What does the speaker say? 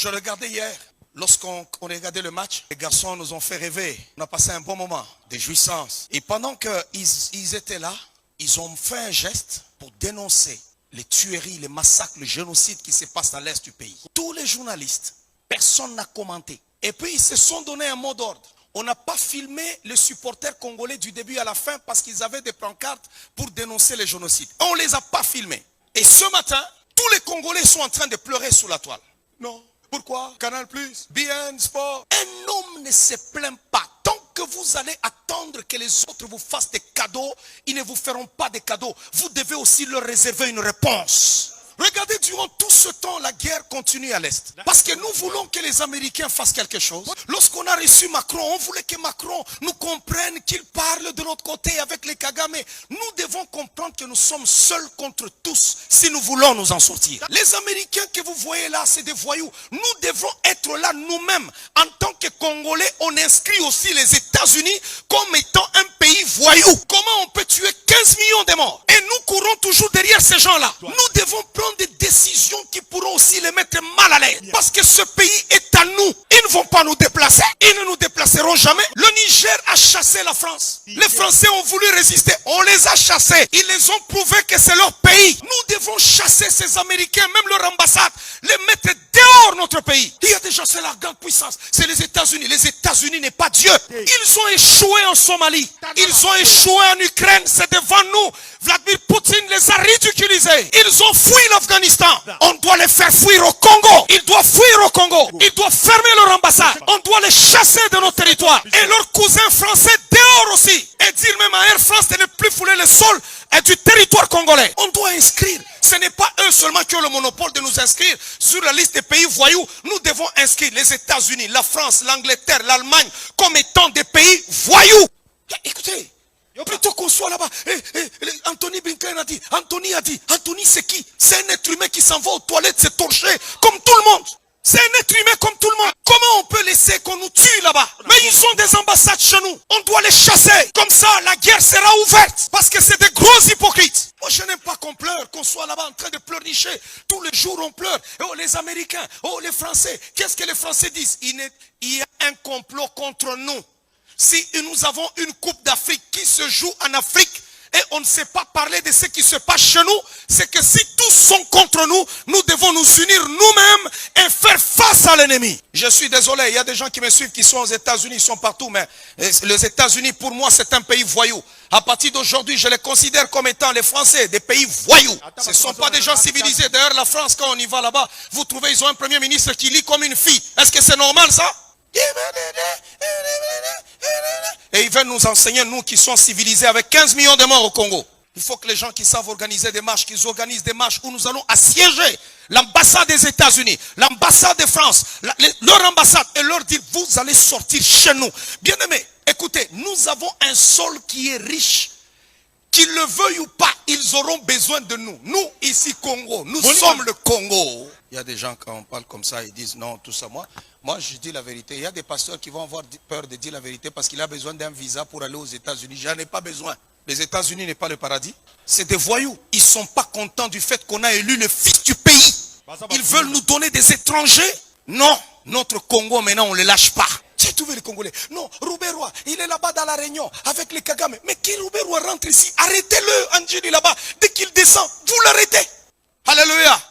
Je regardais hier, lorsqu'on regardait le match, les garçons nous ont fait rêver. On a passé un bon moment de jouissance. Et pendant qu'ils étaient là, ils ont fait un geste pour dénoncer les tueries, les massacres, le génocide qui se passe dans l'est du pays. Tous les journalistes, personne n'a commenté. Et puis ils se sont donné un mot d'ordre. On n'a pas filmé les supporters congolais du début à la fin parce qu'ils avaient des pancartes pour dénoncer le génocide. On ne les a pas filmés. Et ce matin, tous les Congolais sont en train de pleurer sous la toile. Non. Pourquoi? Canal+, BN Sport. Un homme ne se plaint pas. Tant que vous allez attendre que les autres vous fassent des cadeaux, ils ne vous feront pas des cadeaux. Vous devez aussi leur réserver une réponse. Regardez, durant tout ce temps, la guerre continue à l'Est. Parce que nous voulons que les Américains fassent quelque chose. Lorsqu'on a reçu Macron, on voulait que Macron nous comprenne, qu'il parle de notre côté avec les Kagame. Nous devons comprendre que nous sommes seuls contre tous si nous voulons nous en sortir. Les Américains que vous voyez là, c'est des voyous. Nous devons être là nous-mêmes. En tant que Congolais, on inscrit aussi les États-Unis comme étant un pays voyou. Comment on peut tuer 15 millions de morts? Et nous courons toujours derrière ces gens-là. Nous devons prendre des décisions qui pourront aussi les mettre mal à l'aise. Parce que ce pays est à nous. Ils ne vont pas nous déplacer. Ils ne nous déplaceront jamais. Le Niger a chassé la France. Les Français ont voulu résister. On les a chassés. Ils les ont prouvé que c'est leur pays. Nous devons chasser ces Américains, même leur ambassade, les mettre dehors notre pays. Il y a déjà, c'est la grande puissance. C'est les États-Unis. Les États-Unis n'est pas Dieu. Ils ont échoué en Somalie. Ils ont échoué en Ukraine. C'est devant nous. Vladimir Poutine les a ridiculisés. Ils ont fui l'Afghanistan. On doit les faire fuir au Congo. Ils doivent fuir au Congo. Ils doivent fermer leur ambassade. On doit les chasser de nos territoires. Et leurs cousins français dehors aussi. Et dire même à Air France de ne plus fouler le sol et du territoire congolais. On doit inscrire. Ce n'est pas eux seulement qui ont le monopole de nous inscrire sur la liste des pays voyous. Nous devons inscrire les États-Unis, la France, l'Angleterre, l'Allemagne comme étant des pays voyous. Écoutez. Plutôt qu'on soit là-bas, Anthony Blinken a dit, Anthony c'est qui? C'est un être humain qui s'en va aux toilettes se torcher comme tout le monde. C'est un être humain comme tout le monde. Comment on peut laisser qu'on nous tue là-bas? Mais ils ont des ambassades chez nous. On doit les chasser. Comme ça, la guerre sera ouverte. Parce que c'est des gros hypocrites. Moi, je n'aime pas qu'on pleure, qu'on soit là-bas en train de pleurnicher. Tous les jours, on pleure. Oh, les Américains, oh, les Français. Qu'est-ce que les Français disent? Il y a un complot contre nous. Si nous avons une coupe d'Afrique qui se joue en Afrique et on ne sait pas parler de ce qui se passe chez nous, c'est que si tous sont contre nous, nous devons nous unir nous-mêmes et faire face à l'ennemi. Je suis désolé, il y a des gens qui me suivent qui sont aux États-Unis, ils sont partout, mais les États-Unis pour moi c'est un pays voyou. À partir d'aujourd'hui, je les considère comme étant les Français, des pays voyous. Ce ne sont pas des gens civilisés. D'ailleurs, la France, quand on y va là-bas, vous trouvez, ils ont un premier ministre qui lit comme une fille. Est-ce que c'est normal ça? Et ils veulent nous enseigner, nous qui sommes civilisés avec 15 millions de morts au Congo. Il faut que les gens qui savent organiser des marches, qu'ils organisent des marches où nous allons assiéger l'ambassade des États-Unis, l'ambassade de France, leur ambassade, et leur dire, vous allez sortir chez nous. Bien aimés, écoutez, nous avons un sol qui est riche. Qu'ils le veuillent ou pas, ils auront besoin de nous. Nous, ici, Congo, nous sommes le Congo. Il y a des gens, quand on parle comme ça, ils disent non, tout ça. Moi, je dis la vérité. Il y a des pasteurs qui vont avoir peur de dire la vérité parce qu'il a besoin d'un visa pour aller aux États-Unis. J'en ai pas besoin. Les États-Unis n'est pas le paradis. C'est des voyous. Ils ne sont pas contents du fait qu'on a élu le fils du pays. Ils veulent nous donner des étrangers. Non, notre Congo, maintenant, on ne le lâche pas. J'ai trouvé les Congolais. Non, Rouberois, il est là-bas dans la Réunion avec les Kagame. Mais qui Rouberois rentre ici? Arrêtez-le, Anjini là-bas. Dès qu'il descend, vous l'arrêtez. Alléluia.